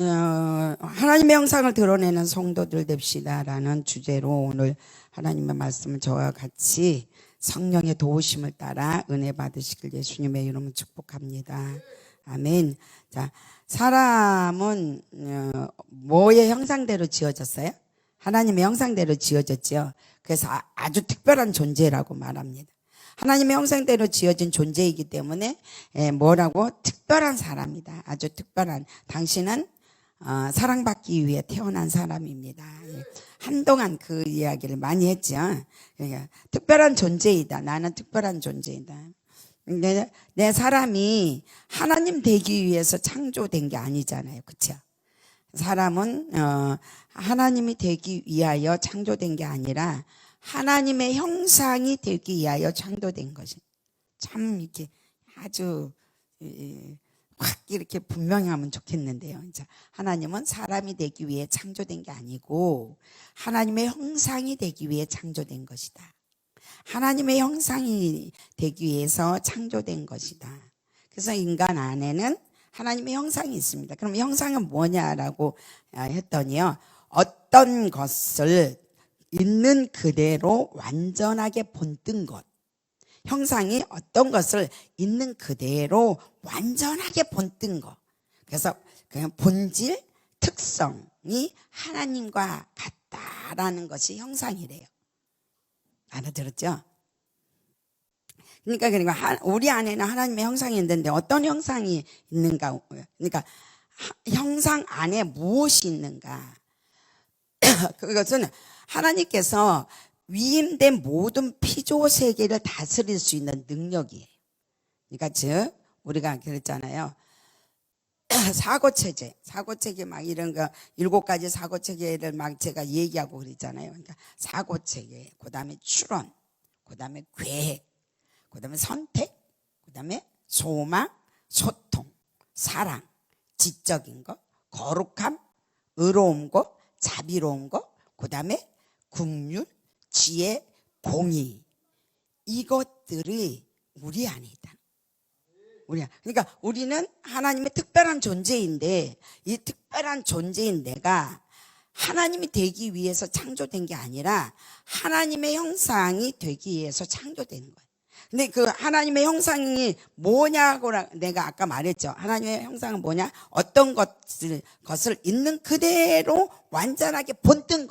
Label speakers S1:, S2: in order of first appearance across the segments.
S1: 하나님의 형상을 드러내는 성도들 됩시다라는 주제로 오늘 하나님의 말씀을 저와 같이 성령의 도우심을 따라 은혜 받으시길 예수님의 이름으로 축복합니다. 아멘. 자, 사람은 뭐의 형상대로 지어졌어요? 하나님의 형상대로 지어졌죠. 그래서 아주 특별한 존재라고 말합니다. 하나님의 형상대로 지어진 존재이기 때문에 뭐라고? 특별한 사람이다. 아주 특별한. 당신은 사랑받기 위해 태어난 사람입니다. 한동안 그 이야기를 많이 했죠. 그러니까 특별한 존재이다. 나는 특별한 존재이다. 내 사람이 하나님 되기 위해서 창조된 게 아니잖아요. 그렇죠? 사람은 하나님이 되기 위하여 창조된 게 아니라 하나님의 형상이 되기 위하여 창조된 것이 참 이렇게 아주 확 이렇게 분명히 하면 좋겠는데요. 하나님은 사람이 되기 위해 창조된 게 아니고 하나님의 형상이 되기 위해 창조된 것이다. 하나님의 형상이 되기 위해서 창조된 것이다. 그래서 인간 안에는 하나님의 형상이 있습니다. 그럼 형상은 뭐냐라고 했더니요. 어떤 것을 있는 그대로 완전하게 본뜬 것. 형상이 어떤 것을 있는 그대로 완전하게 본뜬 것. 그래서 그냥 본질, 특성이 하나님과 같다라는 것이 형상이래요. 알아들었죠? 그러니까 우리 안에는 하나님의 형상이 있는데 어떤 형상이 있는가? 그러니까 형상 안에 무엇이 있는가? 그것은 하나님께서 위임된 모든 피조 세계를 다스릴 수 있는 능력이에요. 그러니까 즉 우리가 그랬잖아요. 사고체계 막 이런 거 7가지 사고체계를 막 제가 얘기하고 그랬잖아요. 그러니까 사고체계, 그다음에 추론, 그다음에 계획, 그다음에 선택, 그다음에 소망, 소통, 사랑, 지적인 거, 거룩함, 의로운 거, 자비로운 거, 그다음에 긍휼, 지혜, 공의. 이것들이 우리 안에 있다. 그러니까 우리는 하나님의 특별한 존재인데 이 특별한 존재인 내가 하나님이 되기 위해서 창조된 게 아니라 하나님의 형상이 되기 위해서 창조된 거예요. 근데 그 하나님의 형상이 뭐냐고 내가 아까 말했죠. 하나님의 형상은 뭐냐? 어떤 것을 있는 그대로 완전하게 본뜬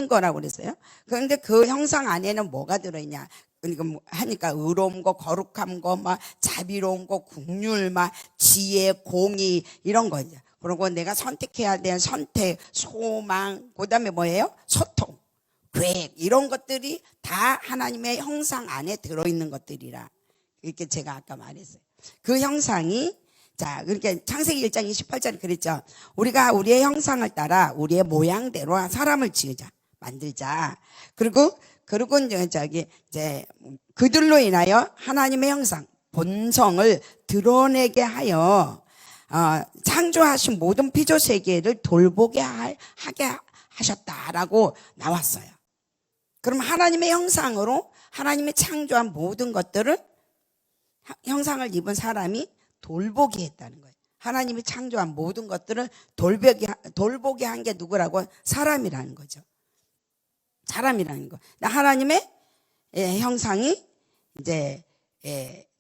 S1: 거라고 그랬어요. 그런데 그 형상 안에는 뭐가 들어있냐? 그러니까 하니까 의로운 거, 거룩한 거, 막 자비로운 거, 긍휼, 막 지혜, 공의 이런 거죠. 그리고 내가 선택해야 되는 선택, 소망, 그다음에 뭐예요? 소통, 계획 이런 것들이 다 하나님의 형상 안에 들어있는 것들이라 이렇게 제가 아까 말했어요. 그 형상이 자, 그러니까 창세기 1장 28절에 그랬죠. 우리가 우리의 형상을 따라 우리의 모양대로 사람을 지으자, 만들자. 그리고 이제 그들로 인하여 하나님의 형상, 본성을 드러내게 하여 창조하신 모든 피조 세계를 돌보게 하게 하셨다라고 나왔어요. 그럼 하나님의 형상으로 하나님이 창조한 모든 것들을 형상을 입은 사람이 돌보게 했다는 거예요. 하나님이 창조한 모든 것들을 돌보게 한 게 누구라고? 사람이라는 거죠. 사람이라는 거. 하나님의 형상이 이제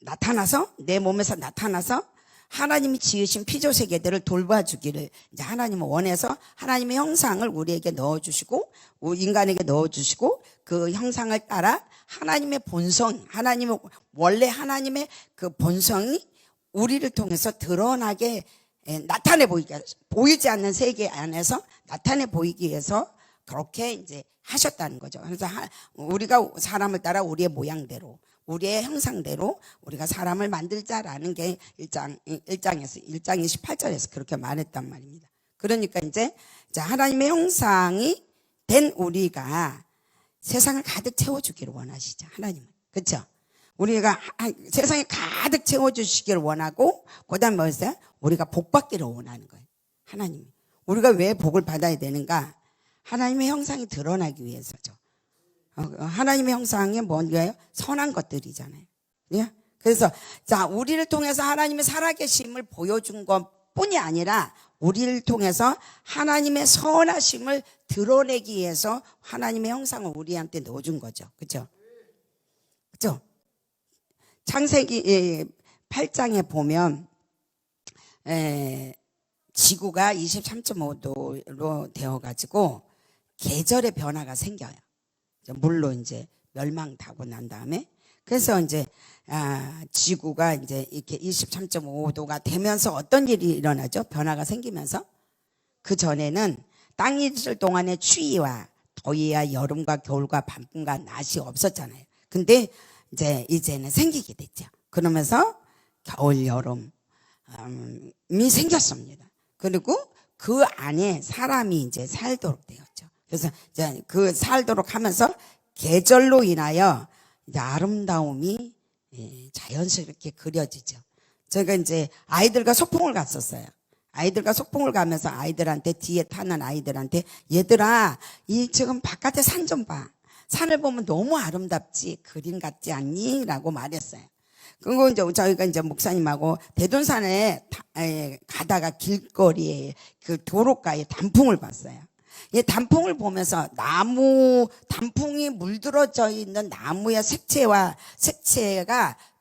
S1: 나타나서 내 몸에서 나타나서 하나님이 지으신 피조 세계들을 돌봐주기를 이제 하나님은 원해서 하나님의 형상을 우리에게 넣어주시고 인간에게 넣어주시고 그 형상을 따라 하나님의 본성, 원래 하나님의 그 본성이 우리를 통해서 드러나게 나타내 보이지 않는 세계 안에서 나타내 보이기 위해서 그렇게 이제 하셨다는 거죠. 그래서 우리가 사람을 따라 우리의 모양대로, 우리의 형상대로 우리가 사람을 만들자라는 게 1장 28절에서 그렇게 말했단 말입니다. 그러니까 이제 하나님의 형상이 된 우리가 세상을 가득 채워주기를 원하시죠. 하나님은. 그렇죠? 우리가 세상에 가득 채워주시기를 원하고 그 다음에 뭐였어요? 우리가 복 받기를 원하는 거예요. 하나님이. 우리가 왜 복을 받아야 되는가? 하나님의 형상이 드러나기 위해서죠. 하나님의 형상이 뭔가요? 선한 것들이잖아요. 예? 그래서 우리를 통해서 하나님의 살아계심을 보여준 것 그것뿐이 아니라 우리를 통해서 하나님의 선하심을 드러내기 위해서 하나님의 형상을 우리한테 넣어준 거죠. 그렇죠? 그렇죠? 창세기 8장에 보면 지구가 23.5도로 되어가지고 계절의 변화가 생겨요. 물론 이제 멸망하고 난 다음에 그래서 이제 지구가 이제 이렇게 23.5도가 되면서 어떤 일이 일어나죠? 변화가 생기면서 그 전에는 땅이 있을 동안에 추위와 더위와 여름과 겨울과 밤과 낮이 없었잖아요. 근데 이제는 생기게 됐죠. 그러면서 겨울 여름이 생겼습니다. 그리고 그 안에 사람이 이제 살도록 되었죠. 그래서 이제 그 살도록 하면서 계절로 인하여 이제 아름다움이 자연스럽게 그려지죠. 저희가 이제 아이들과 소풍을 갔었어요. 아이들과 소풍을 가면서 아이들한테 뒤에 타는 아이들한테 얘들아 이 지금 바깥에 산 좀 봐. 산을 보면 너무 아름답지 그림 같지 않니? 라고 말했어요. 그리고 이제 저희가 이제 목사님하고 대둔산에 가다가 길거리에 그 도로가에 단풍을 봤어요. 이 단풍을 보면서 단풍이 물들어져 있는 나무의 색채가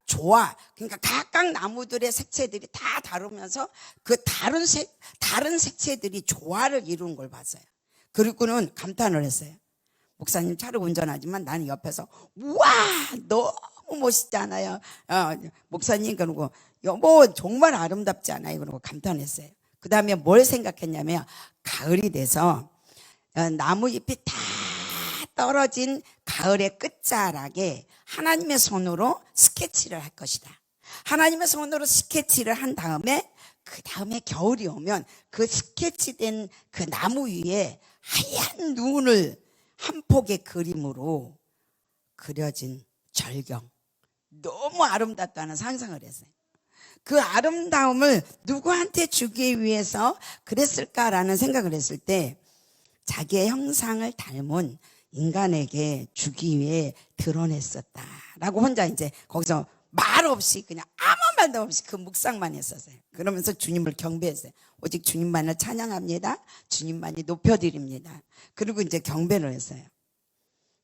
S1: 좋아. 그러니까 각각 나무들의 색채들이 다 다르면서 그 다른 색채들이 조화를 이루는 걸 봤어요. 그리고는 감탄을 했어요. 목사님 차를 운전하지만 나는 옆에서 우와 너무 멋있잖아요. 목사님 그러고 여보 정말 아름답지 않아요? 그러고 감탄했어요. 그 다음에 뭘 생각했냐면 가을이 돼서 나무잎이 다 떨어진 가을의 끝자락에 하나님의 손으로 스케치를 할 것이다. 하나님의 손으로 스케치를 한 다음에 그 다음에 겨울이 오면 그 스케치된 그 나무 위에 하얀 눈을 한 폭의 그림으로 그려진 절경. 너무 아름답다는 상상을 했어요. 그 아름다움을 누구한테 주기 위해서 그랬을까라는 생각을 했을 때 자기의 형상을 닮은 인간에게 주기 위해 드러냈었다라고 혼자 이제 거기서 말 없이 그냥 아무 말도 없이 그 묵상만 했었어요. 그러면서 주님을 경배했어요. 오직 주님만을 찬양합니다. 주님만이 높여드립니다. 그리고 이제 경배를 했어요.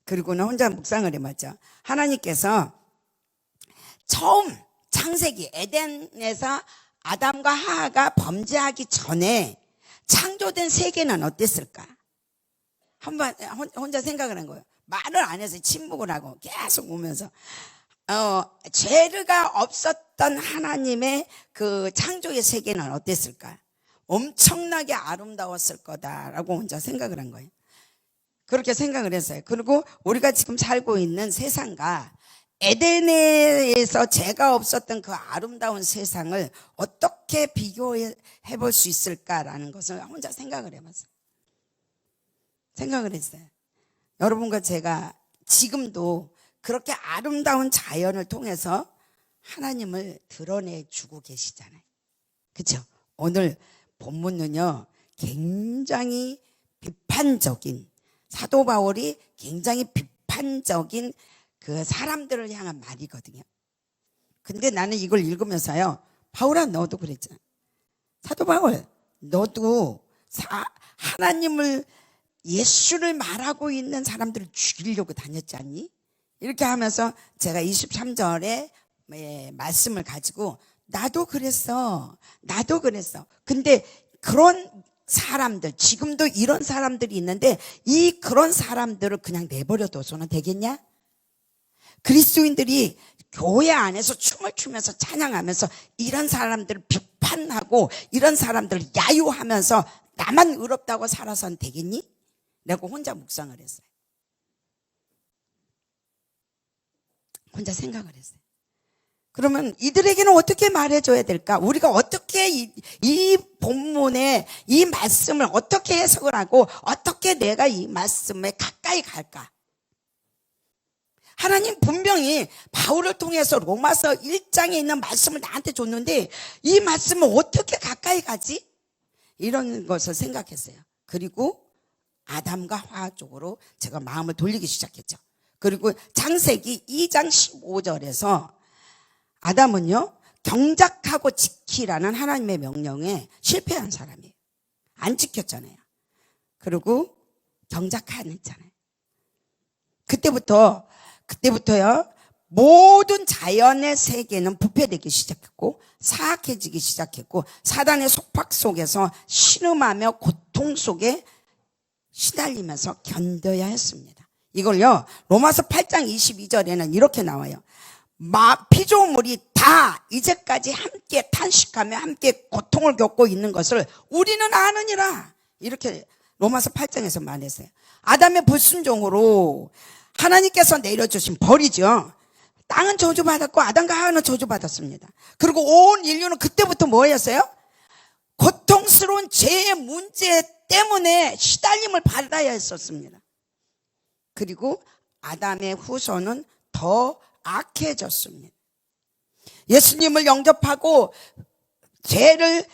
S1: 그리고는 혼자 묵상을 해봤죠. 하나님께서 처음 창세기 에덴에서 아담과 하하가 범죄하기 전에 창조된 세계는 어땠을까? 한번 혼자 생각을 한 거예요. 말을 안 해서 침묵을 하고 계속 보면서 죄가 없었던 하나님의 그 창조의 세계는 어땠을까? 엄청나게 아름다웠을 거다라고 혼자 생각을 한 거예요. 그렇게 생각을 했어요. 그리고 우리가 지금 살고 있는 세상과 에덴에서 죄가 없었던 그 아름다운 세상을 어떻게 비교해 볼 수 있을까라는 것을 혼자 생각을 해봤어요. 생각을 했어요. 여러분과 제가 지금도 그렇게 아름다운 자연을 통해서 하나님을 드러내주고 계시잖아요. 그렇죠? 오늘 본문은요 굉장히 비판적인, 사도 바울이 굉장히 비판적인 그 사람들을 향한 말이거든요. 근데 나는 이걸 읽으면서요, 바울아 너도 그랬잖아. 사도 바울 너도 하나님을, 예수를 말하고 있는 사람들을 죽이려고 다녔지 않니? 이렇게 하면서 제가 23절에 말씀을 가지고 나도 그랬어. 근데 그런 사람들, 지금도 이런 사람들이 있는데 그런 사람들을 그냥 내버려 둬서는 되겠냐? 그리스도인들이 교회 안에서 춤을 추면서 찬양하면서 이런 사람들을 비판하고 이런 사람들을 야유하면서 나만 의롭다고 살아서는 되겠니? 라고 혼자 묵상을 했어요. 혼자 생각을 했어요. 그러면 이들에게는 어떻게 말해줘야 될까? 우리가 어떻게 이 본문의 이 말씀을 어떻게 해석을 하고 어떻게 내가 이 말씀에 가까이 갈까? 하나님 분명히 바울을 통해서 로마서 1장에 있는 말씀을 나한테 줬는데 이 말씀을 어떻게 가까이 가지? 이런 것을 생각했어요. 그리고 아담과 하와 쪽으로 제가 마음을 돌리기 시작했죠. 그리고 창세기 2장 15절에서 아담은요 경작하고 지키라는 하나님의 명령에 실패한 사람이에요. 안 지켰잖아요. 그리고 경작하잖아요. 그때부터요, 모든 자연의 세계는 부패되기 시작했고 사악해지기 시작했고 사단의 속박 속에서 신음하며 고통 속에 시달리면서 견뎌야 했습니다. 이걸요, 로마서 8장 22절에는 이렇게 나와요. 피조물이 다 이제까지 함께 탄식하며 함께 고통을 겪고 있는 것을 우리는 아느니라. 이렇게 로마서 8장에서 말했어요. 아담의 불순종으로 하나님께서 내려주신 벌이죠. 땅은 저주받았고 아담과 하와는 저주받았습니다. 그리고 온 인류는 그때부터 뭐였어요? 고통스러운 죄의 문제 때문에 시달림을 받아야 했었습니다. 그리고 아담의 후손은 더 악해졌습니다. 예수님을 영접하고 죄를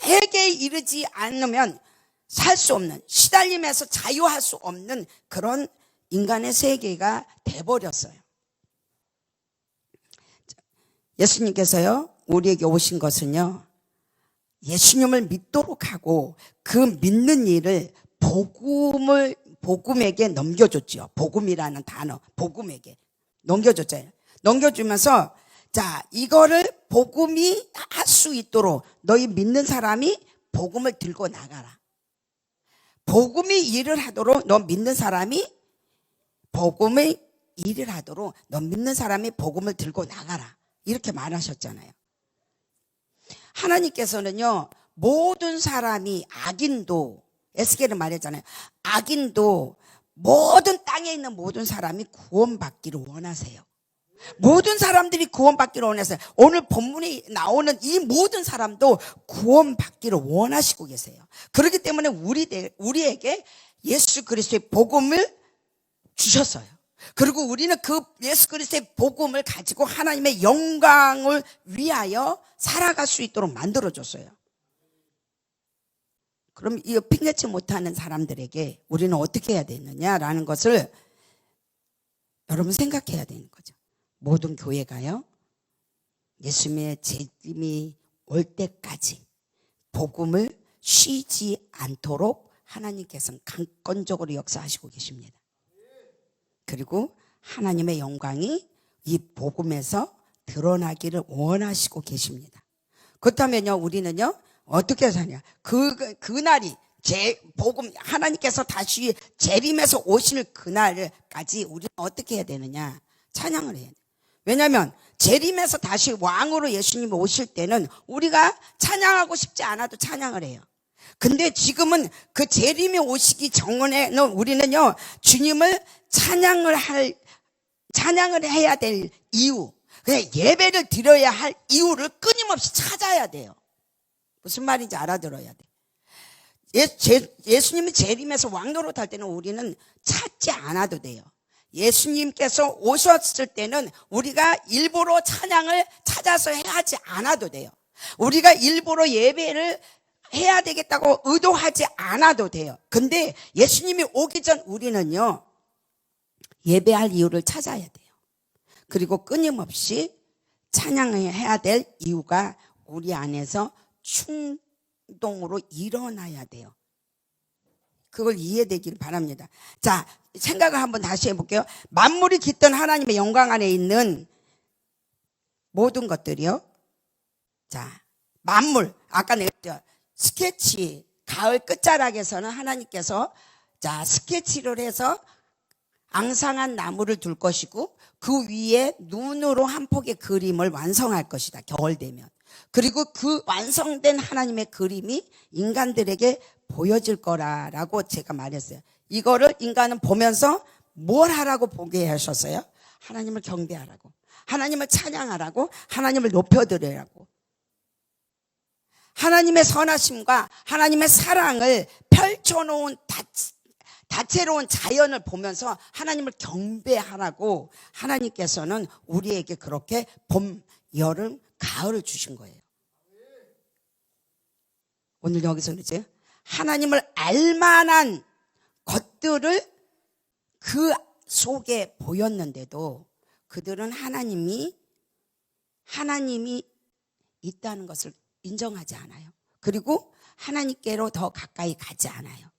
S1: 회개에 이르지 않으면 살 수 없는, 시달림에서 자유할 수 없는 그런 인간의 세계가 돼버렸어요. 예수님께서요, 우리에게 오신 것은요, 예수님을 믿도록 하고 그 믿는 일을 복음에게 넘겨줬죠. 복음이라는 단어, 복음에게 넘겨줬잖아요. 넘겨주면서 자, 이거를 복음이 할 수 있도록 너희 믿는 사람이 복음을 들고 나가라. 복음이 일을 하도록 너 믿는 사람이 복음을 일을 하도록 너 믿는 사람이 복음을 들고 나가라. 이렇게 말하셨잖아요. 하나님께서는요, 모든 사람이 악인도, 에스겔은 말했잖아요. 악인도 모든 땅에 있는 모든 사람이 구원받기를 원하세요. 모든 사람들이 구원받기를 원하세요. 오늘 본문에 나오는 이 모든 사람도 구원받기를 원하시고 계세요. 그렇기 때문에 우리에게 예수 그리스도의 복음을 주셨어요. 그리고 우리는 그 예수 그리스도의 복음을 가지고 하나님의 영광을 위하여 살아갈 수 있도록 만들어줬어요. 그럼 이 핑계치 못하는 사람들에게 우리는 어떻게 해야 되느냐라는 것을 여러분 생각해야 되는 거죠. 모든 교회가요, 예수님의 재림이 올 때까지 복음을 쉬지 않도록 하나님께서는 강권적으로 역사하시고 계십니다. 그리고 하나님의 영광이 이 복음에서 드러나기를 원하시고 계십니다. 그렇다면요, 우리는요, 어떻게 사냐? 그날이 복음, 하나님께서 다시 재림에서 오실 그날까지 우리는 어떻게 해야 되느냐? 찬양을 해야 돼요. 왜냐하면 재림에서 다시 왕으로 예수님이 오실 때는 우리가 찬양하고 싶지 않아도 찬양을 해요. 근데 지금은 그 재림이 오시기 전에는 우리는요, 주님을 찬양을 해야 될 이유, 그냥 예배를 드려야 할 이유를 끊임없이 찾아야 돼요. 무슨 말인지 알아들어야 돼요. 예수님이 재림에서 왕노릇할 때는 우리는 찾지 않아도 돼요. 예수님께서 오셨을 때는 우리가 일부러 찬양을 찾아서 하지 않아도 돼요. 우리가 일부러 예배를 해야 되겠다고 의도하지 않아도 돼요. 근데 예수님이 오기 전 우리는요, 예배할 이유를 찾아야 돼요. 그리고 끊임없이 찬양해야 될 이유가 우리 안에서 충동으로 일어나야 돼요. 그걸 이해되길 바랍니다. 자, 생각을 한번 다시 해볼게요. 만물이 깃든 하나님의 영광 안에 있는 모든 것들이요. 자, 만물, 아까 내가 스케치, 가을 끝자락에서는 하나님께서 자, 스케치를 해서 앙상한 나무를 둘 것이고 그 위에 눈으로 한 폭의 그림을 완성할 것이다. 겨울 되면. 그리고 그 완성된 하나님의 그림이 인간들에게 보여질 거라고 제가 말했어요. 이거를 인간은 보면서 뭘 하라고 보게 하셨어요? 하나님을 경배하라고, 하나님을 찬양하라고, 하나님을 높여드리라고. 하나님의 선하심과 하나님의 사랑을 펼쳐놓은 다채로운 자연을 보면서 하나님을 경배하라고 하나님께서는 우리에게 그렇게 봄, 여름, 가을을 주신 거예요. 오늘 여기서 그러죠. 하나님을 알만한 것들을 그 속에 보였는데도 그들은 하나님이 있다는 것을 인정하지 않아요. 그리고 하나님께로 더 가까이 가지 않아요.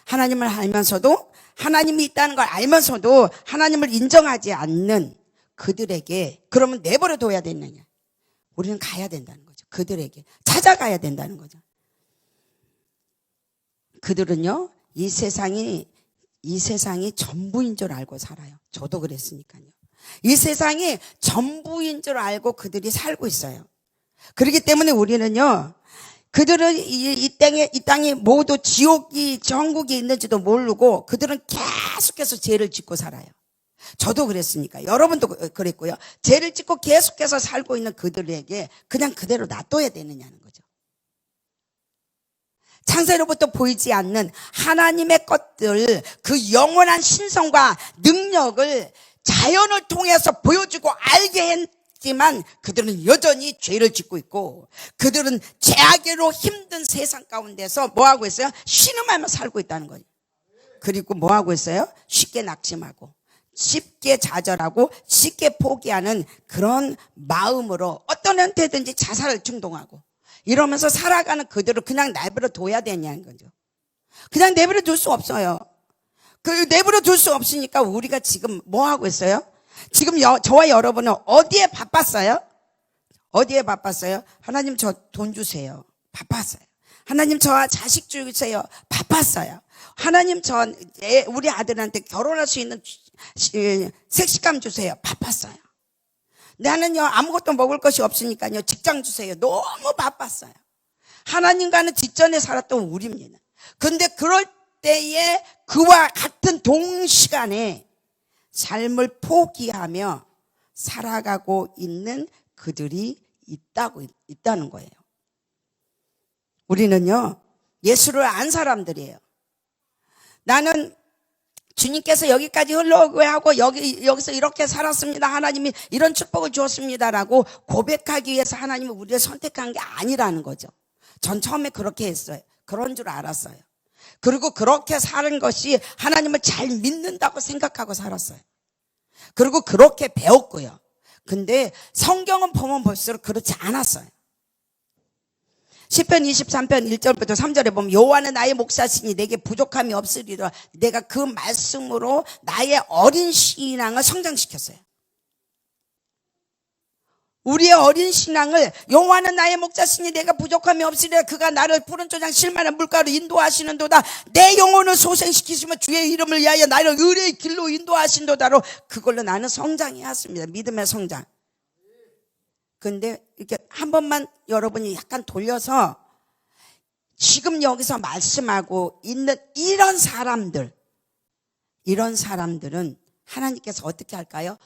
S1: 하나님을 알면서도, 하나님이 있다는 걸 알면서도 하나님을 인정하지 않는 그들에게 그러면 내버려 둬야 되느냐? 우리는 가야 된다는 거죠. 그들에게 찾아가야 된다는 거죠. 그들은요, 이 세상이 전부인 줄 알고 살아요. 저도 그랬으니까요. 이 세상이 전부인 줄 알고 그들이 살고 있어요. 그렇기 때문에 우리는요, 그들은 이 땅에 모두 지옥이, 천국이 있는지도 모르고 그들은 계속해서 죄를 짓고 살아요. 저도 그랬으니까. 여러분도 그랬고요. 죄를 짓고 계속해서 살고 있는 그들에게 그냥 그대로 놔둬야 되느냐는 거죠. 창세로부터 보이지 않는 하나님의 것들, 그 영원한 신성과 능력을 자연을 통해서 보여주고 알게 했지만 그들은 여전히 죄를 짓고 있고, 그들은 죄악으로 힘든 세상 가운데서 뭐하고 있어요? 신음하며 살고 있다는 거예요. 그리고 뭐하고 있어요? 쉽게 낙심하고, 쉽게 좌절하고, 쉽게 포기하는 그런 마음으로 어떤 형태든지 자살을 충동하고 이러면서 살아가는 그들을 그냥 내버려 둬야 되냐는 거죠. 그냥 내버려 둘 수 없어요. 내버려 둘 수 없으니까 우리가 지금 뭐 하고 있어요? 지금 저와 여러분은 어디에 바빴어요? 어디에 바빴어요? 하나님 저 돈 주세요. 바빴어요. 하나님 저 자식 주세요. 바빴어요. 하나님 우리 아들한테 결혼할 수 있는 색시감 주세요. 바빴어요. 나는요, 아무것도 먹을 것이 없으니까요, 직장 주세요. 너무 바빴어요. 하나님과는 뒷전에 살았던 우리입니다. 그런데 그럴 때에 그와 같은 동시간에 삶을 포기하며 살아가고 있는 그들이 있다는 거예요. 우리는요, 예수를 안 사람들이에요. 나는 주님께서 여기까지 흘러오게 하고 여기서 이렇게 살았습니다. 하나님이 이런 축복을 주었습니다라고 고백하기 위해서 하나님이 우리를 선택한 게 아니라는 거죠. 전 처음에 그렇게 했어요. 그런 줄 알았어요. 그리고 그렇게 사는 것이 하나님을 잘 믿는다고 생각하고 살았어요. 그리고 그렇게 배웠고요. 근데 성경은 보면 볼수록 그렇지 않았어요. 시편 23편 1절부터 3절에 보면 여호와는 나의 목자시니 내게 부족함이 없으리라. 내가 그 말씀으로 나의 어린 신앙을 성장시켰어요. 우리의 어린 신앙을, 여호와는 나의 목자시니 내가 부족함이 없으리라. 그가 나를 푸른 초장 실만한 물가로 인도하시는도다. 내 영혼을 소생시키시며 주의 이름을 위하여 나를 의의 길로 인도하신도다로, 그걸로 나는 성장해왔습니다. 믿음의 성장. 근데 이렇게 한 번만 여러분이 약간 돌려서 지금 여기서 말씀하고 있는 이런 사람들은 하나님께서 어떻게 할까요?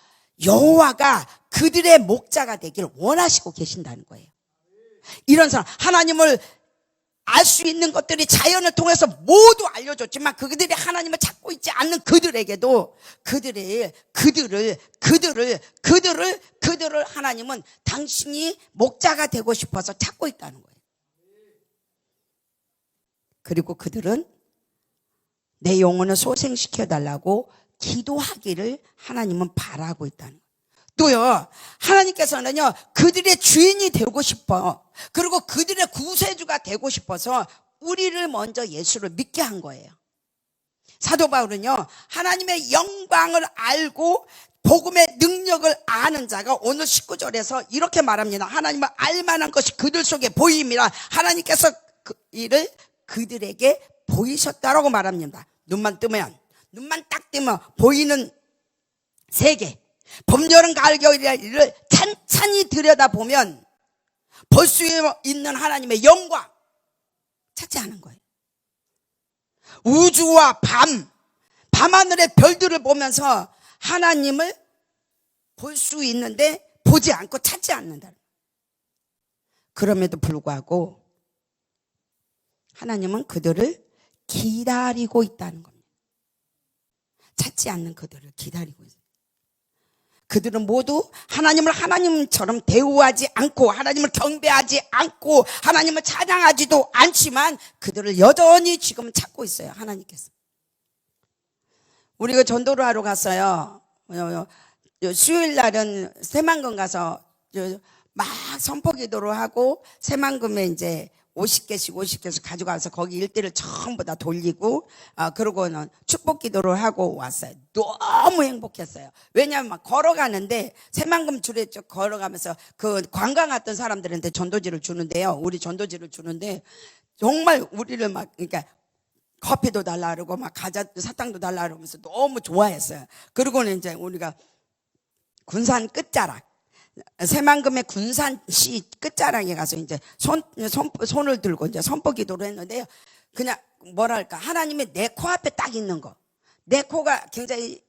S1: 여호와가 그들의 목자가 되기를 원하시고 계신다는 거예요. 이런 사람, 하나님을 알 수 있는 것들이 자연을 통해서 모두 알려줬지만 그들이 하나님을 찾고 있지 않는 그들에게도 그들을 하나님은 당신이 목자가 되고 싶어서 찾고 있다는 거예요. 그리고 그들은 내 영혼을 소생시켜달라고 기도하기를 하나님은 바라고 있다는 거예요. 또요, 하나님께서는요, 그들의 주인이 되고 싶어. 그리고 그들의 구세주가 되고 싶어서 우리를 먼저 예수를 믿게 한 거예요. 사도 바울은요, 하나님의 영광을 알고 복음의 능력을 아는 자가 오늘 19절에서 이렇게 말합니다. 하나님을 알만한 것이 그들 속에 보임이라. 하나님께서 이를 그들에게 보이셨다라고 말합니다. 눈만 딱 뜨면 보이는 세계, 봄, 여름, 가을, 겨울을 찬찬히 들여다보면 볼 수 있는 하나님의 영광 찾지 않은 거예요. 우주와 밤하늘의 별들을 보면서 하나님을 볼 수 있는데 보지 않고 찾지 않는다. 그럼에도 불구하고 하나님은 그들을 기다리고 있다는 겁니다. 찾지 않는 그들을 기다리고 있어요. 그들은 모두 하나님을 하나님처럼 대우하지 않고 하나님을 경배하지 않고 하나님을 찬양하지도 않지만 그들을 여전히 지금 찾고 있어요. 하나님께서. 우리가 전도를 하러 갔어요. 수요일 날은 새만금 가서 막 선포기도를 하고 새만금에 이제 50개씩 가져가서 거기 일대를 전부 다 돌리고 그러고는 축복기도를 하고 왔어요. 너무 행복했어요. 왜냐하면 막 걸어가는데 새만금 줄에 쭉 걸어가면서 그 관광 왔던 사람들한테 전도지를 주는데요. 우리 전도지를 주는데 정말 우리를 막 그러니까 커피도 달라 그러고 막 과자 사탕도 달라 그러면서 너무 좋아했어요. 그러고는 이제 우리가 군산 끝자락 새만금의 군산시 끝자락에 가서 이제 손을 들고 이제 선포기도를 했는데요. 그냥 뭐랄까 하나님의 내 코앞에 딱 있는 거. 내 코가 굉장히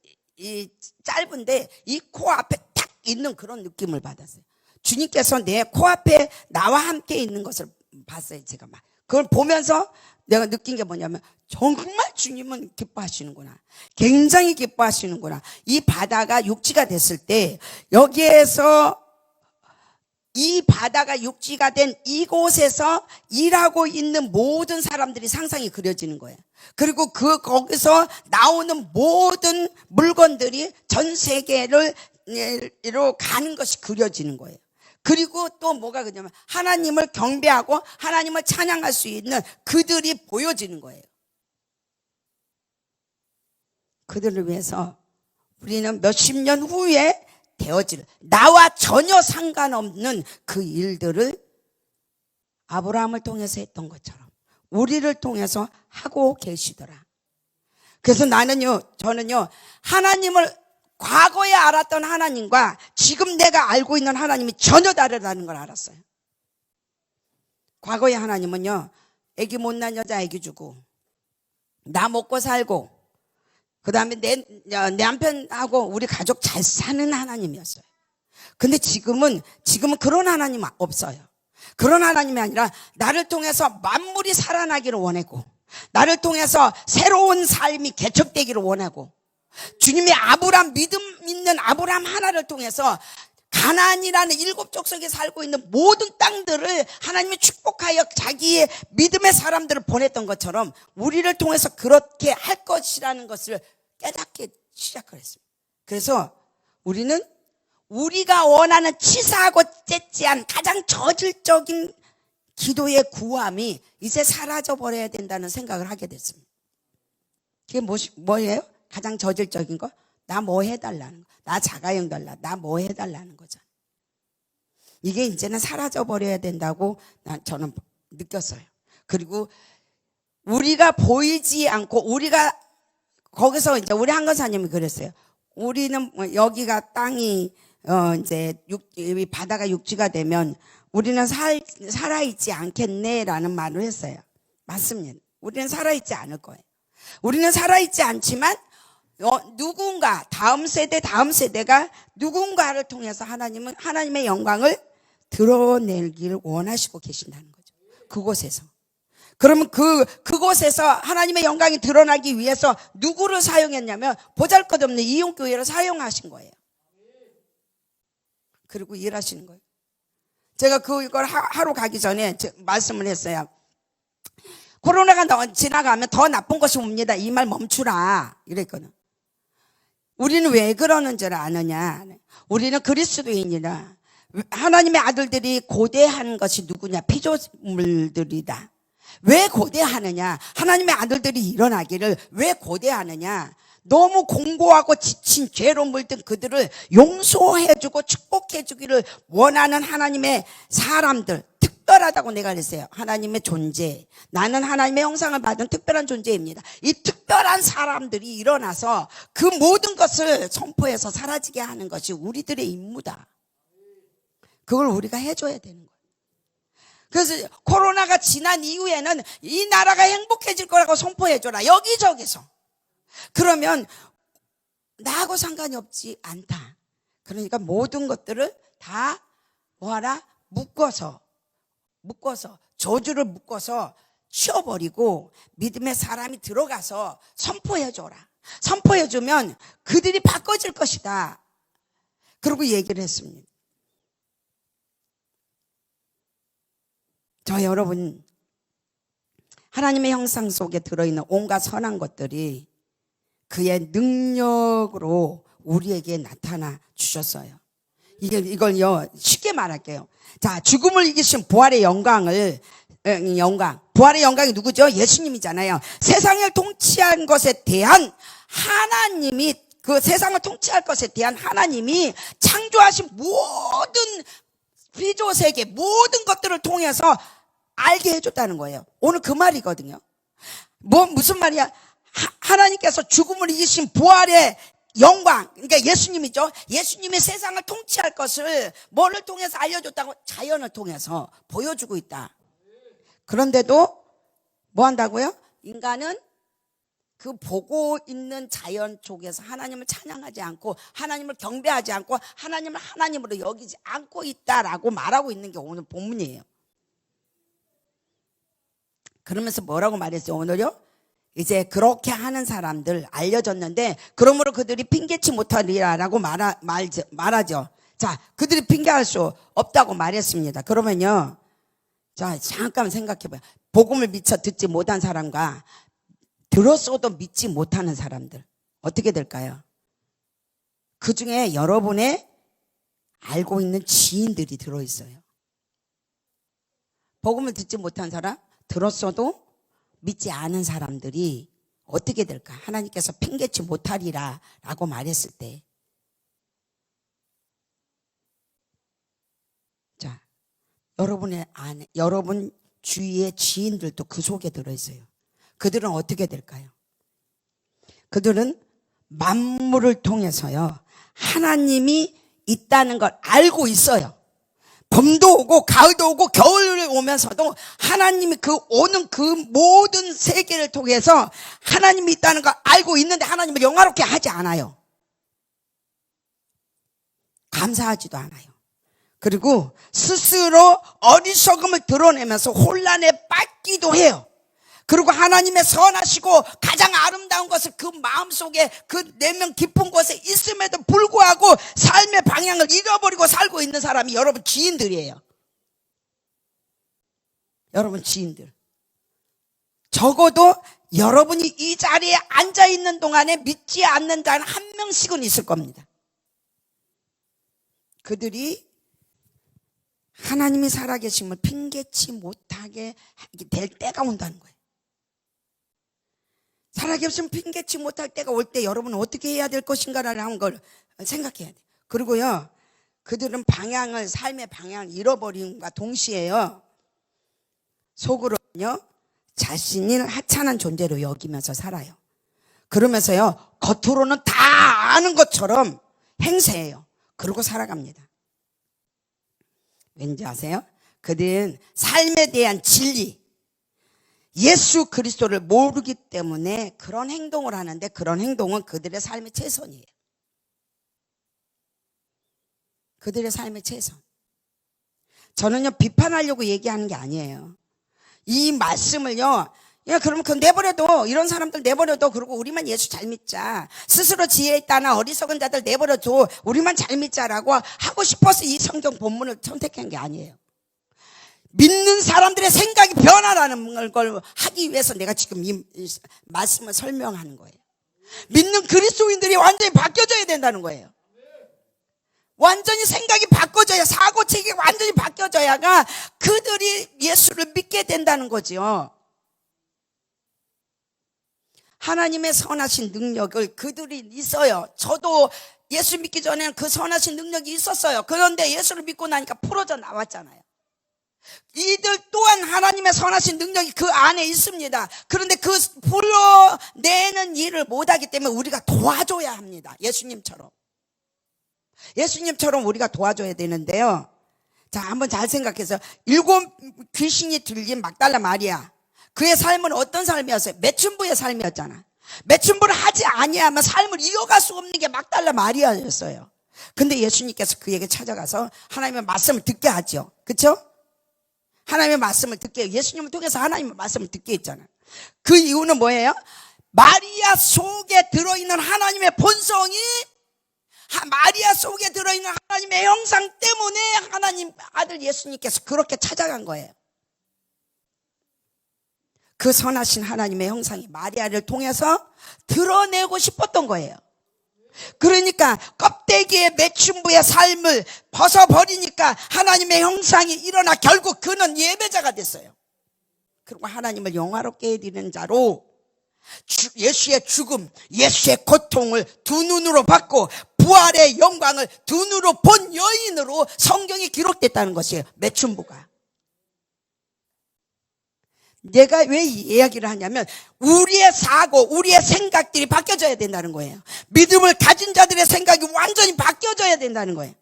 S1: 짧은데 이 코앞에 딱 있는 그런 느낌을 받았어요. 주님께서 내 코앞에 나와 함께 있는 것을 봤어요. 제가 막 그걸 보면서 내가 느낀 게 뭐냐면 정말 주님은 기뻐하시는구나. 굉장히 기뻐하시는구나. 이 바다가 육지가 됐을 때 여기에서 이 바다가 육지가 된 이곳에서 일하고 있는 모든 사람들이 상상이 그려지는 거예요. 그리고 거기서 나오는 모든 물건들이 전 세계로 가는 것이 그려지는 거예요. 그리고 또 뭐가 그냐면 하나님을 경배하고 하나님을 찬양할 수 있는 그들이 보여지는 거예요. 그들을 위해서 우리는 몇십 년 후에 되어질 나와 전혀 상관없는 그 일들을 아브라함을 통해서 했던 것처럼 우리를 통해서 하고 계시더라. 그래서 저는요 하나님을 과거에 알았던 하나님과 지금 내가 알고 있는 하나님이 전혀 다르다는 걸 알았어요. 과거의 하나님은요 애기 못난 여자 애기 주고 나 먹고 살고 그 다음에 내 남편하고 우리 가족 잘 사는 하나님이었어요. 근데 지금은 그런 하나님 없어요. 그런 하나님이 아니라 나를 통해서 만물이 살아나기를 원하고 나를 통해서 새로운 삶이 개척되기를 원하고 주님의 믿음 있는 아브라함 하나를 통해서 가나안이라는 7족속에 살고 있는 모든 땅들을 하나님이 축복하여 자기의 믿음의 사람들을 보냈던 것처럼 우리를 통해서 그렇게 할 것이라는 것을 깨닫게 시작을 했습니다. 그래서 우리는 우리가 원하는 치사하고 째찌한 가장 저질적인 기도의 구함이 이제 사라져버려야 된다는 생각을 하게 됐습니다. 그게 뭐예요? 가장 저질적인 거? 나 뭐 해달라는 거. 나 자가용 달라. 나 뭐 해달라는 거죠. 이게 이제는 사라져버려야 된다고 저는 느꼈어요. 그리고 우리가 보이지 않고 우리가 거기서 이제 우리 한건사님이 그랬어요. 우리는 여기가 땅이 이제 바다가 육지가 되면 우리는 살아있지 않겠네라는 말을 했어요. 맞습니다. 우리는 살아있지 않을 거예요. 우리는 살아있지 않지만 누군가 다음 세대가 누군가를 통해서 하나님은 하나님의 영광을 드러내기를 원하시고 계신다는 거죠. 그곳에서. 그러면 그곳에서 하나님의 영광이 드러나기 위해서 누구를 사용했냐면 보잘것없는 이용교회를 사용하신 거예요. 그리고 일하시는 거예요. 제가 그걸 하러 가기 전에 말씀을 했어요. 코로나가 지나가면 더 나쁜 것이 옵니다. 이 말 멈추라 이랬거든. 우리는 왜 그러는 줄 아느냐. 우리는 그리스도인이라 하나님의 아들들이 고대한 것이 누구냐. 피조물들이다. 왜 고대하느냐. 하나님의 아들들이 일어나기를 왜 고대하느냐. 너무 공고하고 지친 죄로 물든 그들을 용서해주고 축복해주기를 원하는 하나님의 사람들, 특별하다고 내가 그랬어요. 하나님의 존재. 나는 하나님의 형상을 받은 특별한 존재입니다. 이 특별한 사람들이 일어나서 그 모든 것을 선포해서 사라지게 하는 것이 우리들의 임무다. 그걸 우리가 해줘야 되는 거예요. 그래서 코로나가 지난 이후에는 이 나라가 행복해질 거라고 선포해줘라. 여기저기서. 그러면 나하고 상관이 없지 않다. 그러니까 모든 것들을 다 뭐하라? 묶어서 저주를 묶어서 치워버리고 믿음의 사람이 들어가서 선포해줘라. 선포해주면 그들이 바꿔질 것이다. 그러고 얘기를 했습니다. 저 여러분, 하나님의 형상 속에 들어있는 온갖 선한 것들이 그의 능력으로 우리에게 나타나 주셨어요. 이걸요, 쉽게 말할게요. 자, 죽음을 이기신 부활의 영광. 부활의 영광이 누구죠? 예수님이잖아요. 세상을 통치한 것에 대한 하나님이, 그 세상을 통치할 것에 대한 하나님이 창조하신 모든 피조세계, 모든 것들을 통해서 알게 해줬다는 거예요. 오늘 그 말이거든요. 무슨 말이야? 하나님께서 죽음을 이기신 부활의 영광, 그러니까 예수님이죠. 예수님이 세상을 통치할 것을 뭐를 통해서 알려줬다고? 자연을 통해서 보여주고 있다. 그런데도 뭐 한다고요? 인간은 그 보고 있는 자연 속에서 하나님을 찬양하지 않고, 하나님을 경배하지 않고, 하나님을 하나님으로 여기지 않고 있다라고 말하고 있는 게 오늘 본문이에요. 그러면서 뭐라고 말했어요, 오늘요? 이제 그렇게 하는 사람들 알려졌는데, 그러므로 그들이 핑계치 못하리라라고 말하죠. 자, 그들이 핑계할 수 없다고 말했습니다. 그러면요, 자, 잠깐 생각해봐요. 복음을 미처 듣지 못한 사람과 들었어도 믿지 못하는 사람들, 어떻게 될까요? 그 중에 여러분의 알고 있는 지인들이 들어있어요. 복음을 듣지 못한 사람, 들었어도 믿지 않은 사람들이 어떻게 될까? 하나님께서 핑계치 못하리라 라고 말했을 때, 자, 여러분의 안에, 여러분 주위의 지인들도 그 속에 들어있어요. 그들은 어떻게 될까요? 그들은 만물을 통해서요, 하나님이 있다는 걸 알고 있어요. 봄도 오고 가을도 오고 겨울이 오면서도 하나님이 오는 그 모든 세계를 통해서 하나님이 있다는 걸 알고 있는데 하나님을 영화롭게 하지 않아요. 감사하지도 않아요. 그리고 스스로 어리석음을 드러내면서 혼란에 빠지기도 해요. 그리고 하나님의 선하시고 가장 아름다운 것을 그 마음속에, 그 내면 깊은 곳에 있음에도 불구하고 삶의 방향을 잃어버리고 살고 있는 사람이 여러분 지인들이에요. 여러분 지인들. 적어도 여러분이 이 자리에 앉아있는 동안에 믿지 않는 자는 한 명씩은 있을 겁니다. 그들이 하나님이 살아계심을 핑계치 못하게 될 때가 온다는 거예요. 살아계시면 핑계치 못할 때가 올 때 여러분은 어떻게 해야 될 것인가라는 걸 생각해야 돼요. 그리고요, 그들은 삶의 방향을 잃어버림과 동시에요, 속으로는요, 자신을 하찮은 존재로 여기면서 살아요. 그러면서요, 겉으로는 다 아는 것처럼 행세해요. 그러고 살아갑니다. 왠지 아세요? 그들은 삶에 대한 진리, 예수 그리스도를 모르기 때문에 그런 행동을 하는데, 그런 행동은 그들의 삶의 최선이에요. 그들의 삶의 최선. 저는요, 비판하려고 얘기하는 게 아니에요. 이 말씀을요, 그러면 내버려둬. 이런 사람들 내버려둬. 그리고 우리만 예수 잘 믿자. 스스로 지혜 있다나 어리석은 자들 내버려둬. 우리만 잘 믿자라고 하고 싶어서 이 성경 본문을 선택한 게 아니에요. 믿는 사람들의 생각이 변화라는 걸 하기 위해서 내가 지금 이 말씀을 설명하는 거예요. 믿는 그리스도인들이 완전히 바뀌어져야 된다는 거예요. 완전히 생각이 바꿔져야, 사고체계가 완전히 바뀌어져야가 그들이 예수를 믿게 된다는 거죠. 하나님의 선하신 능력을 그들이 있어요. 저도 예수 믿기 전에는 그 선하신 능력이 있었어요. 그런데 예수를 믿고 나니까 풀어져 나왔잖아요. 이들 또한 하나님의 선하신 능력이 그 안에 있습니다. 그런데 그 풀어내는 일을 못하기 때문에 우리가 도와줘야 합니다. 예수님처럼 우리가 도와줘야 되는데요. 자, 한번 잘 생각해서 7 귀신이 들린 막달라 마리아, 그의 삶은 어떤 삶이었어요? 매춘부의 삶이었잖아. 매춘부를 하지 아니하면 삶을 이어갈 수 없는 게 막달라 마리아였어요. 근데 예수님께서 그에게 찾아가서 하나님의 말씀을 듣게 하죠. 그렇죠? 하나님의 말씀을 듣게, 예수님을 통해서 하나님의 말씀을 듣게 했잖아요. 그 이유는 뭐예요? 마리아 속에 들어있는 하나님의 본성이, 마리아 속에 들어있는 하나님의 형상 때문에 하나님 아들 예수님께서 그렇게 찾아간 거예요. 그 선하신 하나님의 형상이 마리아를 통해서 드러내고 싶었던 거예요. 그러니까 껍데기의 매춘부의 삶을 벗어버리니까 하나님의 형상이 일어나 결국 그는 예배자가 됐어요. 그리고 하나님을 영화롭게 해드리는 자로 예수의 죽음, 예수의 고통을 두 눈으로 봤고 부활의 영광을 두 눈으로 본 여인으로 성경이 기록됐다는 것이에요. 매춘부가. 내가 왜 이 이야기를 하냐면 우리의 사고, 우리의 생각들이 바뀌어져야 된다는 거예요. 믿음을 가진 자들의 생각이 완전히 바뀌어져야 된다는 거예요.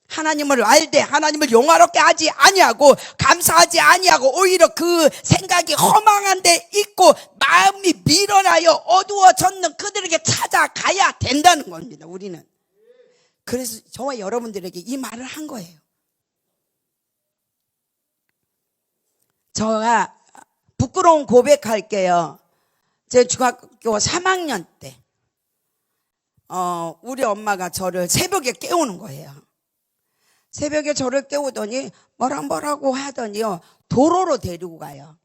S1: 하나님을 알되 하나님을 영화롭게 하지 아니하고 감사하지 아니하고 오히려 그 생각이 허망한 데 있고 마음이 밀어나여 어두워졌는 그들에게 찾아가야 된다는 겁니다. 우리는. 그래서 저와 여러분들에게 이 말을 한 거예요. 제가 부끄러운 고백할게요. 제 중학교 3학년 때 우리 엄마가 저를 새벽에 깨우는 거예요. 새벽에 저를 깨우더니 뭐라고 하더니요, 도로로 데리고 가요.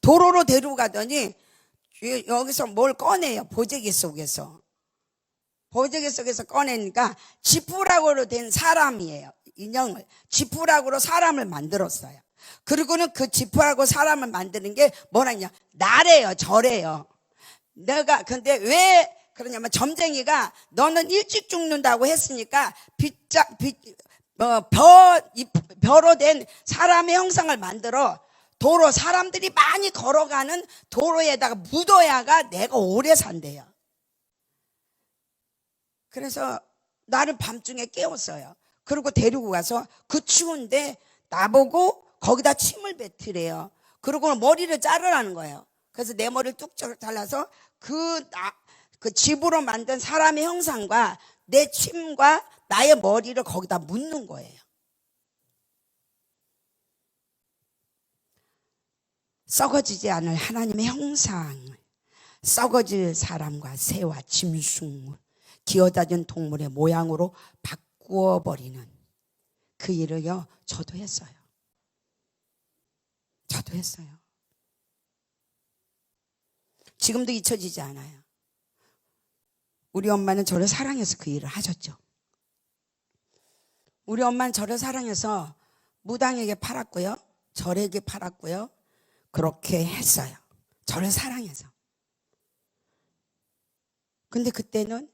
S1: 도로로 데리고 가더니 여기서 뭘 꺼내요. 보재기 속에서 꺼내니까 지푸라기로 된 사람이에요. 인형을 지푸라기로 사람을 만들었어요. 그리고는 그 지푸라기로 사람을 만드는 게 뭐라냐, 나래요, 저래요. 내가 근데 왜 그러냐면 점쟁이가 너는 일찍 죽는다고 했으니까 벼로 된 사람의 형상을 만들어 도로, 사람들이 많이 걸어가는 도로에다가 묻어야가 내가 오래 산대요. 그래서 나를 밤중에 깨웠어요. 그리고 데리고 가서 그 추운데 나보고 거기다 침을 뱉으래요. 그리고 머리를 자르라는 거예요. 그래서 내 머리를 뚝 잘라서 그 집으로 만든 사람의 형상과 내 침과 나의 머리를 거기다 묻는 거예요. 썩어지지 않을 하나님의 형상을 썩어질 사람과 새와 짐승, 기어다니는 동물의 모양으로 바꾸어버리는 그 일을요, 저도 했어요. 지금도 잊혀지지 않아요. 우리 엄마는 저를 사랑해서 그 일을 하셨죠. 우리 엄마는 저를 사랑해서 무당에게 팔았고요, 절에게 팔았고요. 그렇게 했어요. 저를 사랑해서. 근데 그때는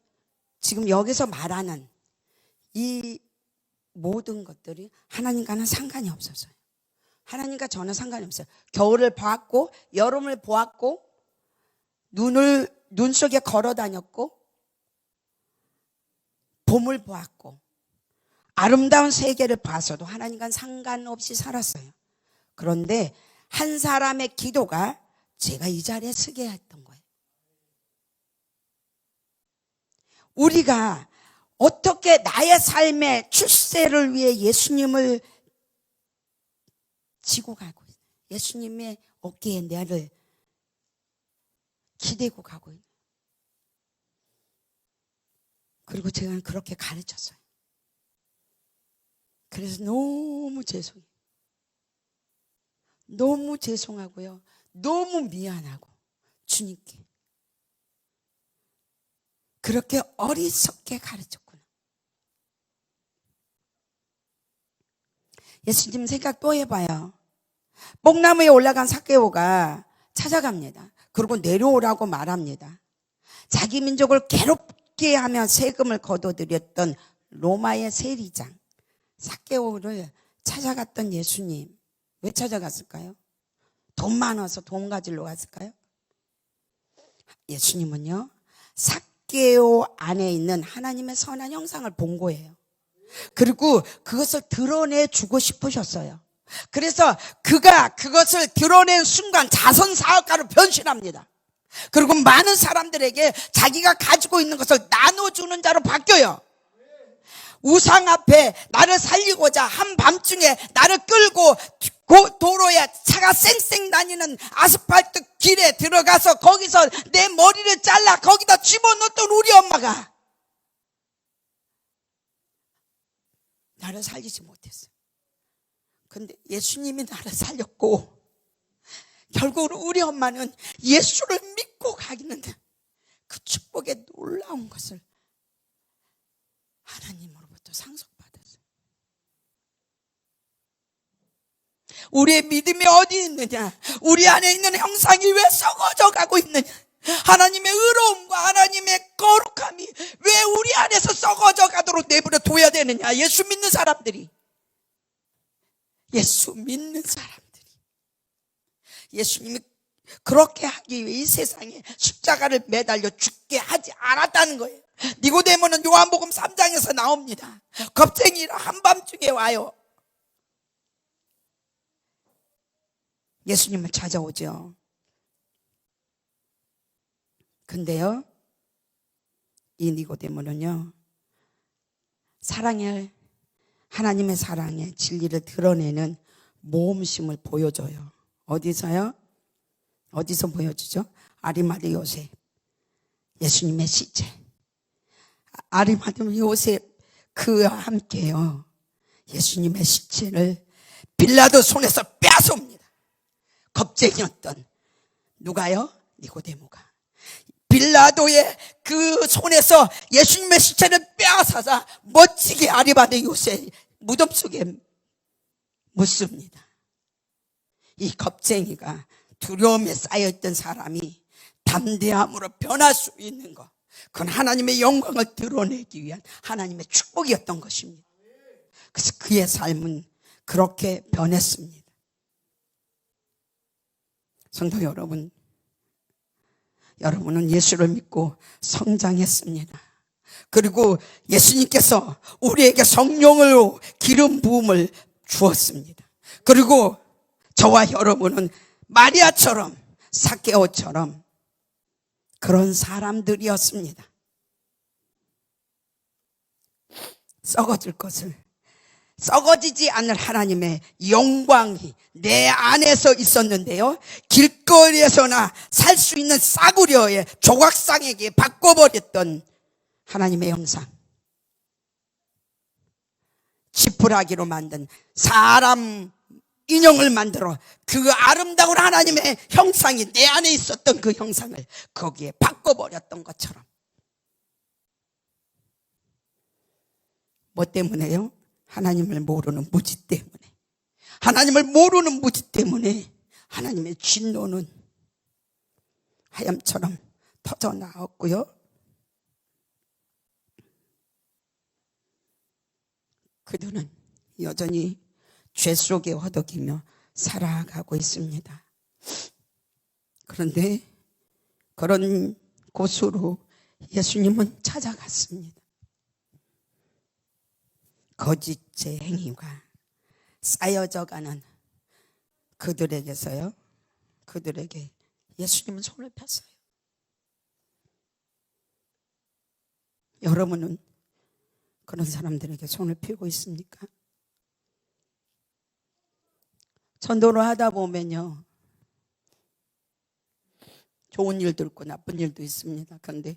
S1: 지금 여기서 말하는 이 모든 것들이 하나님과는 상관이 없었어요. 하나님과 저는 상관이 없어요. 겨울을 보았고 여름을 보았고 눈 속에 걸어 다녔고 봄을 보았고 아름다운 세계를 봐서도 하나님과는 상관없이 살았어요. 그런데 한 사람의 기도가 제가 이 자리에 서게 했던 거예요. 우리가 어떻게 나의 삶의 출세를 위해 예수님을 지고 가고 있어요. 예수님의 어깨에 나를 기대고 가고 있어요. 그리고 제가 그렇게 가르쳤어요. 그래서 너무 죄송해요. 너무 죄송하고요. 너무 미안하고 주님께 그렇게 어리석게 가르쳤구나. 예수님 생각 또 해봐요. 뽕나무에 올라간 삭개오가 찾아갑니다. 그리고 내려오라고 말합니다. 자기 민족을 괴롭게 하며 세금을 거둬들였던 로마의 세리장 삭개오를 찾아갔던 예수님, 왜 찾아갔을까요? 돈 많아서 돈 가지러 갔을까요? 예수님은요, 삭개오 안에 있는 하나님의 선한 형상을 본 거예요. 그리고 그것을 드러내주고 싶으셨어요. 그래서 그가 그것을 드러낸 순간 자선사업가로 변신합니다. 그리고 많은 사람들에게 자기가 가지고 있는 것을 나눠주는 자로 바뀌어요. 우상 앞에 나를 살리고자 한밤중에 나를 끌고 도로에 차가 쌩쌩 다니는 아스팔트 길에 들어가서 거기서 내 머리를 잘라 거기다 집어넣었던 우리 엄마가 나를 살리지 못했어요. 근데 예수님이 나를 살렸고 결국 우리 엄마는 예수를 믿고 가기는 그 축복의 놀라운 것을 하나님으로부터 상속받았어요. 우리의 믿음이 어디 있느냐? 우리 안에 있는 형상이 왜 썩어져 가고 있느냐? 하나님의 의로움과 하나님의 거룩함이 왜 우리 안에서 썩어져 가도록 내버려 둬야 되느냐? 예수 믿는 사람들이, 예수님이 그렇게 하기 위해 이 세상에 십자가를 매달려 죽게 하지 않았다는 거예요. 니고데모는 요한복음 3장에서 나옵니다. 겁쟁이라 한밤중에 와요. 예수님을 찾아오죠. 근데요, 이 니고데모는요, 하나님의 사랑의 진리를 드러내는 모험심을 보여줘요. 어디서요? 어디서 보여주죠? 아리마대 요셉, 예수님의 시체. 아리마대 요셉 그와 함께요, 예수님의 시체를 빌라도 손에서 빼앗습니다. 겁쟁이였던 누가요? 니고데모가 빌라도의 그 손에서 예수님의 시체를 빼앗아서 멋지게 아리마대 요셉 무덤 속에 묻습니다. 이 겁쟁이가 두려움에 쌓여있던 사람이 담대함으로 변할 수 있는 것, 그건 하나님의 영광을 드러내기 위한 하나님의 축복이었던 것입니다. 그래서 그의 삶은 그렇게 변했습니다. 성도 여러분, 여러분은 예수를 믿고 성장했습니다. 그리고 예수님께서 우리에게 성령으로 기름 부음을 주었습니다. 그리고 저와 여러분은 마리아처럼, 삭개오처럼 그런 사람들이었습니다. 썩어지지 않을 하나님의 영광이 내 안에서 있었는데요, 길거리에서나 살 수 있는 싸구려의 조각상에게 바꿔버렸던 하나님의 형상, 지푸라기로 만든 사람 인형을 만들어 그 아름다운 하나님의 형상이 내 안에 있었던 그 형상을 거기에 바꿔버렸던 것처럼. 뭐 때문에요? 하나님을 모르는 무지 때문에. 하나님을 모르는 무지 때문에 하나님의 진노는 하염처럼 터져 나왔고요, 그들은 여전히 죄 속에 허덕이며 살아가고 있습니다. 그런데 그런 곳으로 예수님은 찾아갔습니다. 거짓의 행위가 쌓여져 가는 그들에게서요, 그들에게 예수님은 손을 폈어요. 여러분은 그런 사람들에게 손을 펴고 있습니까? 전도를 하다 보면요, 좋은 일도 있고 나쁜 일도 있습니다. 그런데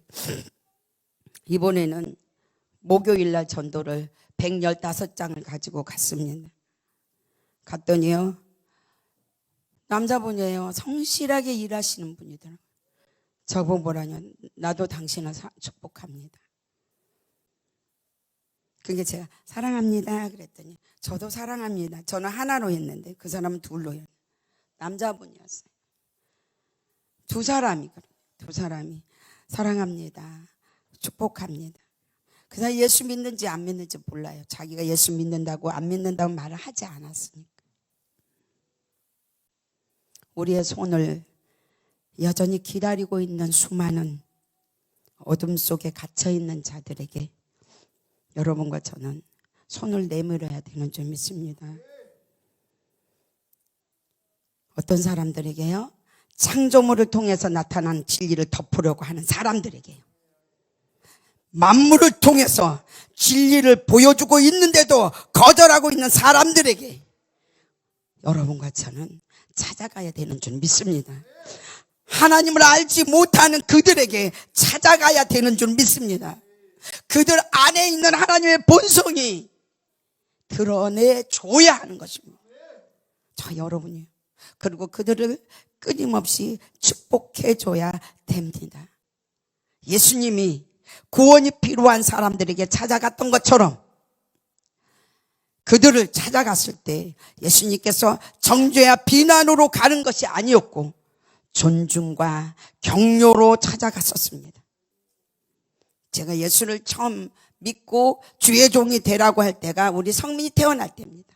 S1: 이번에는 목요일날 전도를 115장을 가지고 갔습니다. 갔더니요, 남자분이에요. 성실하게 일하시는 분이더라고요. 저보고 뭐라냐, 나도 당신을 축복합니다. 그게 제가 사랑합니다 그랬더니, 저도 사랑합니다. 저는 하나로 했는데 그 사람은 둘로 했어요. 남자분이었어요. 두 사람이 사랑합니다, 축복합니다. 그 사람 예수 믿는지 안 믿는지 몰라요. 자기가 예수 믿는다고 안 믿는다고 말을 하지 않았으니까. 우리의 손을 여전히 기다리고 있는 수많은 어둠 속에 갇혀있는 자들에게 여러분과 저는 손을 내밀어야 되는 줄 믿습니다. 어떤 사람들에게요? 창조물을 통해서 나타난 진리를 덮으려고 하는 사람들에게요. 만물을 통해서 진리를 보여주고 있는데도 거절하고 있는 사람들에게 여러분과 저는 찾아가야 되는 줄 믿습니다. 하나님을 알지 못하는 그들에게 찾아가야 되는 줄 믿습니다. 그들 안에 있는 하나님의 본성이 드러내줘야 하는 것입니다. 저 여러분이요. 그리고 그들을 끊임없이 축복해줘야 됩니다. 예수님이 구원이 필요한 사람들에게 찾아갔던 것처럼 그들을 찾아갔을 때 예수님께서 정죄와 비난으로 가는 것이 아니었고 존중과 격려로 찾아갔었습니다. 제가 예수를 처음 믿고 주의 종이 되라고 할 때가 우리 성민이 태어날 때입니다.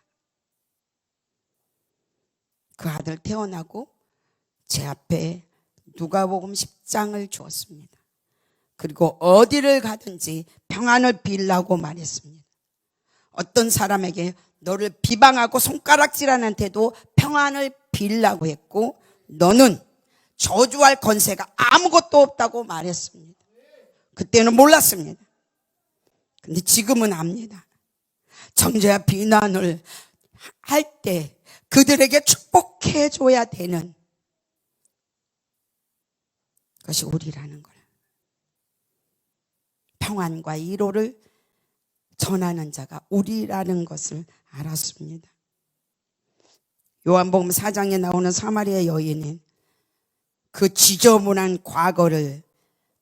S1: 그 아들 태어나고 제 앞에 누가복음 10장을 주었습니다. 그리고 어디를 가든지 평안을 빌라고 말했습니다. 어떤 사람에게 너를 비방하고 손가락질하는 데도 평안을 빌라고 했고 너는 저주할 권세가 아무것도 없다고 말했습니다. 그때는 몰랐습니다. 근데 지금은 압니다. 정죄와 비난을 할 때 그들에게 축복해 줘야 되는 것이 우리라는 걸, 평안과 위로를 전하는 자가 우리라는 것을 알았습니다. 요한복음 4장에 나오는 사마리아 여인은 그 지저분한 과거를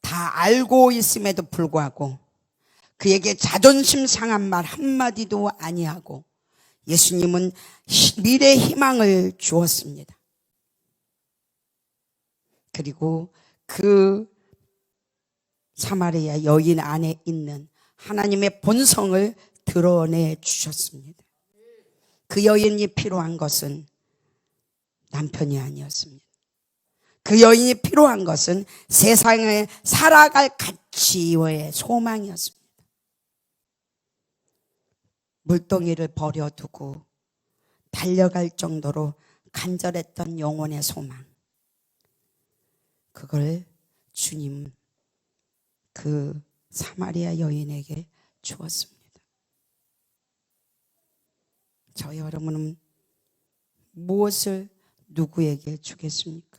S1: 다 알고 있음에도 불구하고 그에게 자존심 상한 말 한마디도 아니하고 예수님은 미래 희망을 주었습니다. 그리고 그 사마리아 여인 안에 있는 하나님의 본성을 드러내 주셨습니다. 그 여인이 필요한 것은 남편이 아니었습니다. 그 여인이 필요한 것은 세상에 살아갈 가치의 소망이었습니다. 물동이를 버려두고 달려갈 정도로 간절했던 영혼의 소망, 그걸 주님 그 사마리아 여인에게 주었습니다. 저 여러분은 무엇을 누구에게 주겠습니까?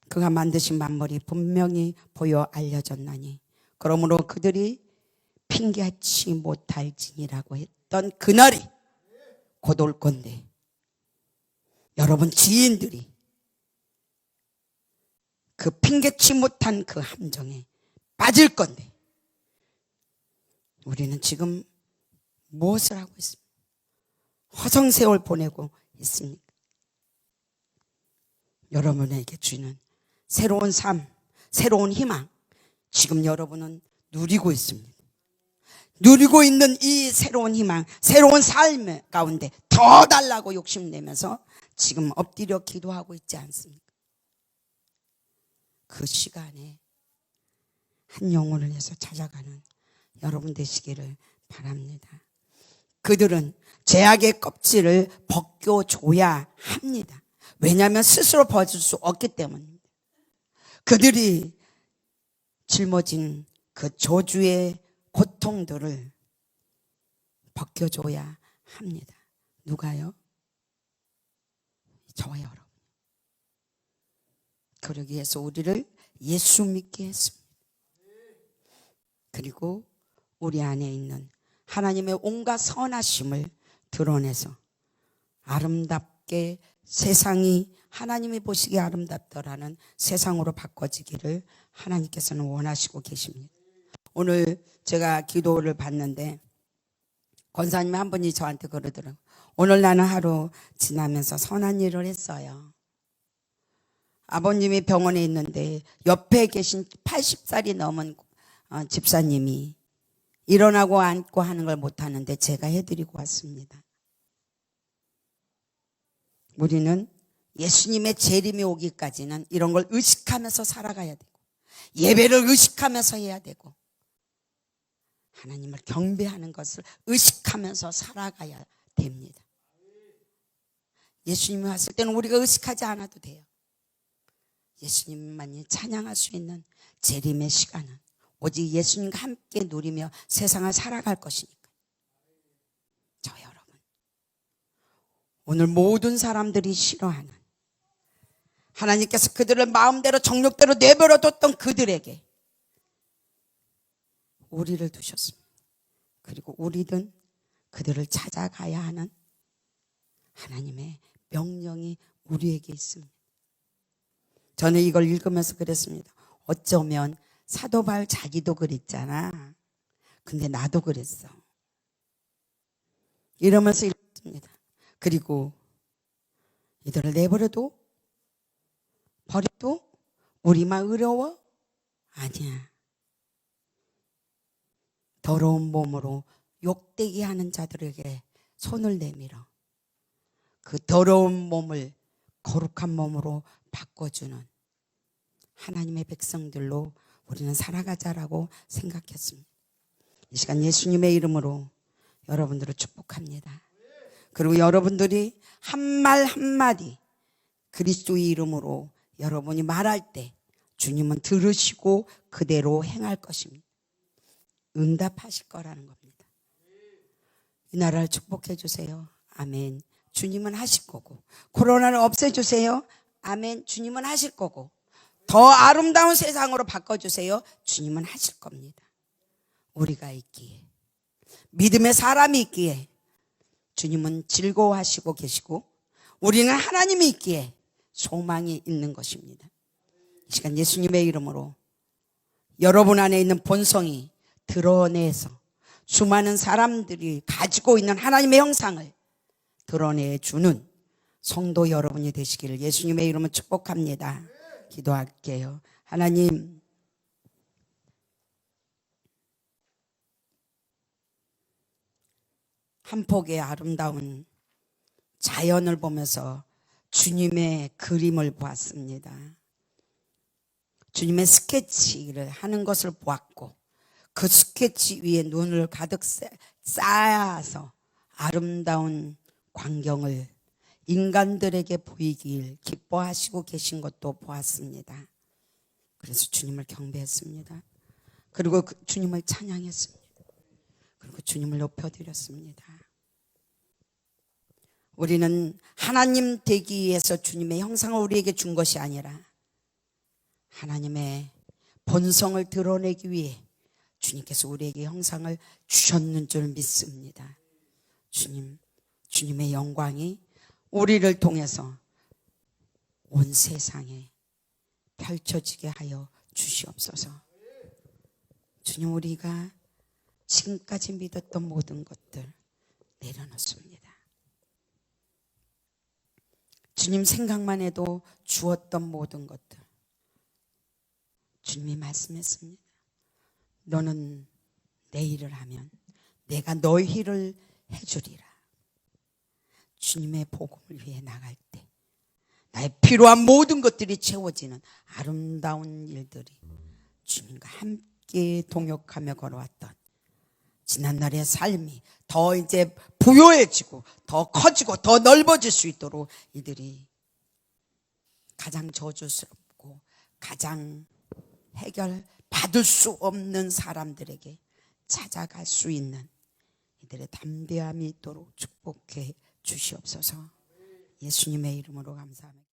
S1: 그가 만드신 만물이 분명히 보여 알려졌나니 그러므로 그들이 핑계치 못할지니라고 했던 그날이 곧 올 건데, 여러분 지인들이 그 핑계치 못한 그 함정에 빠질 건데 우리는 지금 무엇을 하고 있습니까? 허송세월 보내고 있습니까? 여러분에게 주는 새로운 삶, 새로운 희망, 지금 여러분은 누리고 있습니다. 누리고 있는 이 새로운 희망, 새로운 삶 가운데 더 달라고 욕심내면서 지금 엎드려 기도하고 있지 않습니까? 그 시간에 한 영혼을 해서 찾아가는 여러분 되시기를 바랍니다. 그들은 죄악의 껍질을 벗겨줘야 합니다. 왜냐하면 스스로 벗을 수 없기 때문입니다. 그들이 짊어진 그 저주의 고통들을 벗겨줘야 합니다. 누가요? 저와 여러분. 그러기 위해서 우리를 예수 믿게 했습니다. 그리고 우리 안에 있는 하나님의 온갖 선하심을 드러내서 아름답게 세상이 하나님이 보시기에 아름답더라는 세상으로 바꿔지기를 하나님께서는 원하시고 계십니다. 오늘 제가 기도를 받는데 권사님 한 분이 저한테 그러더라고요. 오늘 나는 하루 지나면서 선한 일을 했어요. 아버님이 병원에 있는데 옆에 계신 80살이 넘은 집사님이 일어나고 앉고 하는 걸 못하는데 제가 해드리고 왔습니다. 우리는 예수님의 재림이 오기까지는 이런 걸 의식하면서 살아가야 되고 예배를 의식하면서 해야 되고 하나님을 경배하는 것을 의식하면서 살아가야 됩니다. 예수님이 왔을 때는 우리가 의식하지 않아도 돼요. 예수님만이 찬양할 수 있는 재림의 시간은 오직 예수님과 함께 누리며 세상을 살아갈 것이니까. 저 여러분, 오늘 모든 사람들이 싫어하는 하나님께서 그들을 마음대로 정욕대로 내버려뒀던 그들에게 우리를 두셨습니다. 그리고 우리든 그들을 찾아가야 하는 하나님의 명령이 우리에게 있습니다. 저는 이걸 읽으면서 그랬습니다. 어쩌면 사도 바울 자기도 그랬잖아. 근데 나도 그랬어. 이러면서 읽었습니다. 그리고 이들을 내버려도 버려도 우리만 의로워? 아니야. 더러운 몸으로 욕되게 하는 자들에게 손을 내밀어 그 더러운 몸을 거룩한 몸으로 바꿔주는 하나님의 백성들로 우리는 살아가자라고 생각했습니다. 이 시간 예수님의 이름으로 여러분들을 축복합니다. 그리고 여러분들이 한 말 한마디 그리스도의 이름으로 여러분이 말할 때 주님은 들으시고 그대로 행할 것입니다. 응답하실 거라는 겁니다. 이 나라를 축복해 주세요. 아멘. 주님은 하실 거고, 코로나를 없애주세요. 아멘. 주님은 하실 거고, 더 아름다운 세상으로 바꿔주세요. 주님은 하실 겁니다. 우리가 있기에, 믿음의 사람이 있기에 주님은 즐거워하시고 계시고, 우리는 하나님이 있기에 소망이 있는 것입니다. 이 시간 예수님의 이름으로 여러분 안에 있는 본성이 드러내서 수많은 사람들이 가지고 있는 하나님의 형상을 드러내주는 성도 여러분이 되시기를 예수님의 이름으로 축복합니다. 기도할게요. 하나님, 한 폭의 아름다운 자연을 보면서 주님의 그림을 보았습니다. 주님의 스케치를 하는 것을 보았고, 그 스케치 위에 눈을 가득 쌓아서 아름다운 광경을 인간들에게 보이길 기뻐하시고 계신 것도 보았습니다. 그래서 주님을 경배했습니다. 그리고 주님을 찬양했습니다. 그리고 주님을 높여드렸습니다. 우리는 하나님 되기 위해서 주님의 형상을 우리에게 준 것이 아니라 하나님의 본성을 드러내기 위해 주님께서 우리에게 형상을 주셨는 줄 믿습니다. 주님의 영광이 우리를 통해서 온 세상에 펼쳐지게 하여 주시옵소서. 주님, 우리가 지금까지 믿었던 모든 것들 내려놓습니다. 주님 생각만 해도 주었던 모든 것들 주님이 말씀했습니다. 너는 내 일을 하면 내가 너희 일을 해주리라. 주님의 복음을 위해 나갈 때 나의 필요한 모든 것들이 채워지는 아름다운 일들이 주님과 함께 동역하며 걸어왔던 지난날의 삶이 더 이제 부요해지고 더 커지고 더 넓어질 수 있도록 이들이 가장 저주스럽고 가장 해결받을 수 없는 사람들에게 찾아갈 수 있는 이들의 담대함이 있도록 축복해 주시옵소서. 예수님의 이름으로 감사합니다.